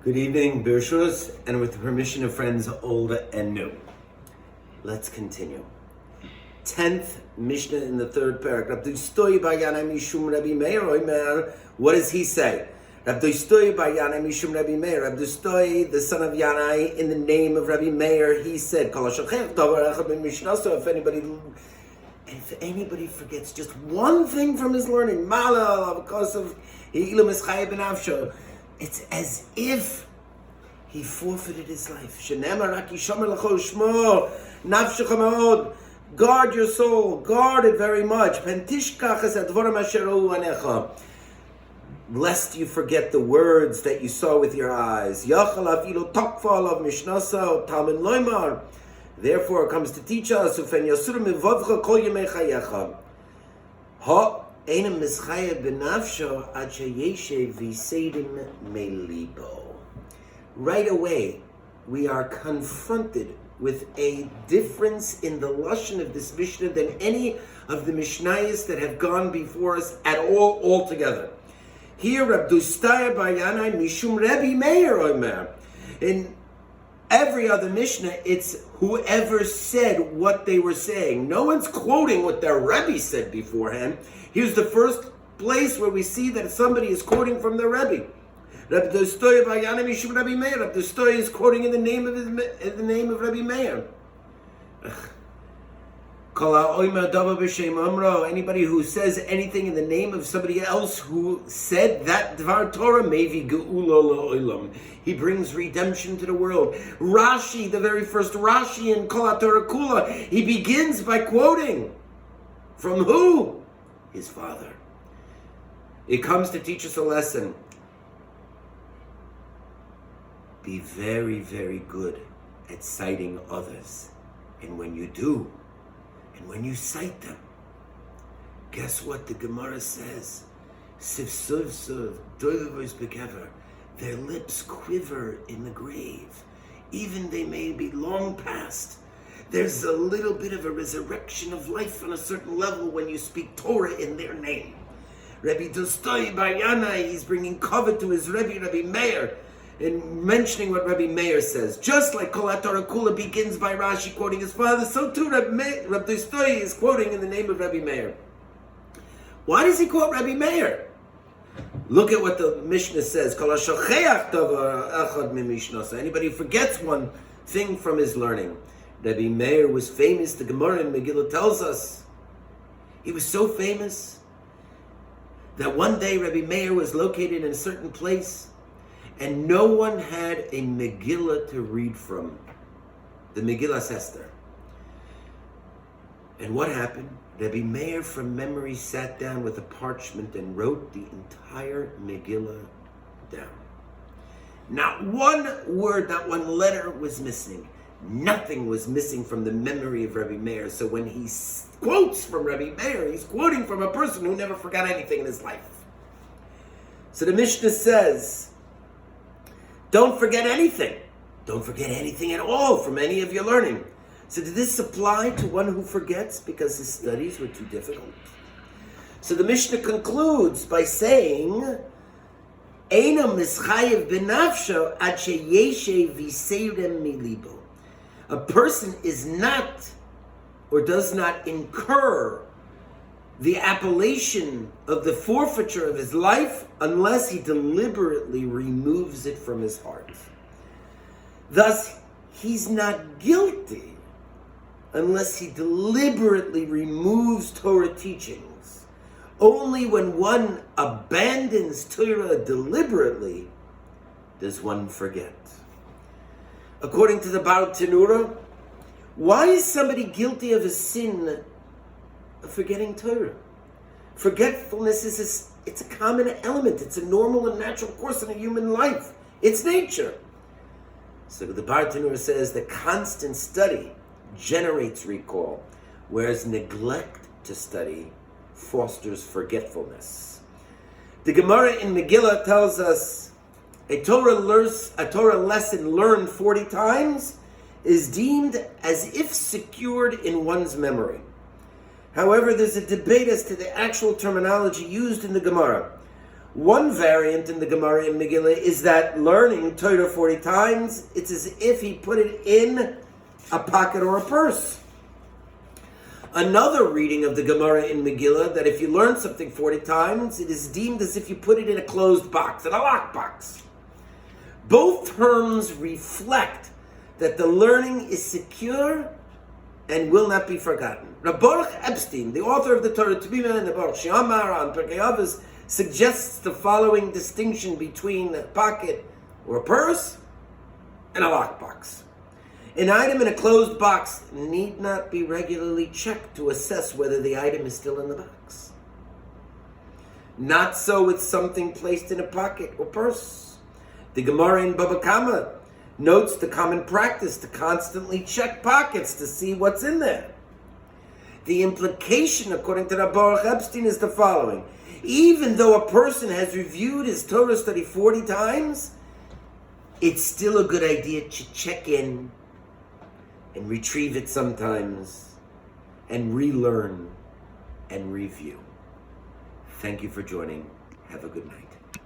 Good evening, Birshus, and with the permission of friends old and new. Let's continue. 10th Mishnah in the third paragraph. What does he say? Rabbi Dustoi, the son of Yanai, in the name of Rabbi Meir, he said, if anybody forgets just one thing from his learning, because of bnefsho, it's as if he forfeited his life. Guard your soul, guard it very much. Lest you forget the words that you saw with your eyes. Therefore, it comes to teach us, right away, we are confronted with a difference in the lashon of this Mishnah than any of the Mishnayos that have gone before us at all altogether. Here, Rabbi Dustaya bar Yanai mishum Rabbi Meir omer. In every other Mishnah, it's whoever said what they were saying. No one's quoting what their Rebbe said beforehand. Here's the first place where we see that somebody is quoting from their Rebbe. Rabbi Dustoi bar Yanai mishum Rabbi Meir. Rabbi Dustoi is quoting in the name of Rabbi Meir. Anybody who says anything in the name of somebody else who said that Dvar Torah, maybe Geula, he brings redemption to the world. Rashi, the very first Rashi in Kol HaTorah Kula, he begins by quoting from who? His father. It comes to teach us a lesson. Be very, very good at citing others. And when you do, and when you cite them, guess what the Gemara says? Their lips quiver in the grave. Even they may be long past. There's a little bit of a resurrection of life on a certain level when you speak Torah in their name. Rabbi Dustoi bar Yanai, he's bringing kavod to his Rebbe, Rabbi Meir, in mentioning what Rabbi Meir says. Just like Kol HaTorah Kula begins by Rashi quoting his father, so too Rabbi Dustoi is quoting in the name of Rabbi Meir. Why does he quote Rabbi Meir? Look at what the Mishnah says. Anybody who forgets one thing from his learning. Rabbi Meir was famous. The Gemara in Megillah tells us he was so famous that one day Rabbi Meir was located in a certain place and no one had a Megillah to read from, the Megillah Esther. And what happened? Rabbi Meir from memory sat down with a parchment and wrote the entire Megillah down. Not one word, not one letter was missing. Nothing was missing from the memory of Rabbi Meir. So when he quotes from Rabbi Meir, he's quoting from a person who never forgot anything in his life. So the Mishnah says, don't forget anything. Don't forget anything at all from any of your learning. So did this apply to one who forgets because his studies were too difficult? So the Mishnah concludes by saying, Mitchayeb bnefsho ad sheyeshev v'seirem milibo. A person is not or does not incur the appellation of the forfeiture of his life unless he deliberately removes it from his heart. Thus, he's not guilty unless he deliberately removes Torah teachings. Only when one abandons Torah deliberately does one forget. According to the Baal Tenura, why is somebody guilty of a sin of forgetting Torah? Forgetfulness it's a common element. It's a normal and natural course in a human life. It's nature. So the Baal Tenura says that constant study generates recall, whereas neglect to study fosters forgetfulness. The Gemara in Megillah tells us a Torah lesson learned 40 times is deemed as if secured in one's memory. However, there's a debate as to the actual terminology used in the Gemara. One variant in the Gemara in Megillah is that learning Torah 40 times, it's as if he put it in a pocket or a purse. Another reading of the Gemara in Megillah, that if you learn something 40 times, it is deemed as if you put it in a closed box, in a lockbox. Both terms reflect that the learning is secure and will not be forgotten. Rabbi Epstein, the author of the Torah Tebimah and the Baruch She'amar on Pirkei Avot, suggests the following distinction between a pocket or a purse and a lockbox. An item in a closed box need not be regularly checked to assess whether the item is still in the box. Not so with something placed in a pocket or purse. The Gemara in Baba Kama notes the common practice to constantly check pockets to see what's in there. The implication, according to Rabbi Epstein, is the following. Even though a person has reviewed his Torah study 40 times, it's still a good idea to check in and retrieve it sometimes and relearn and review. Thank you for joining. Have a good night.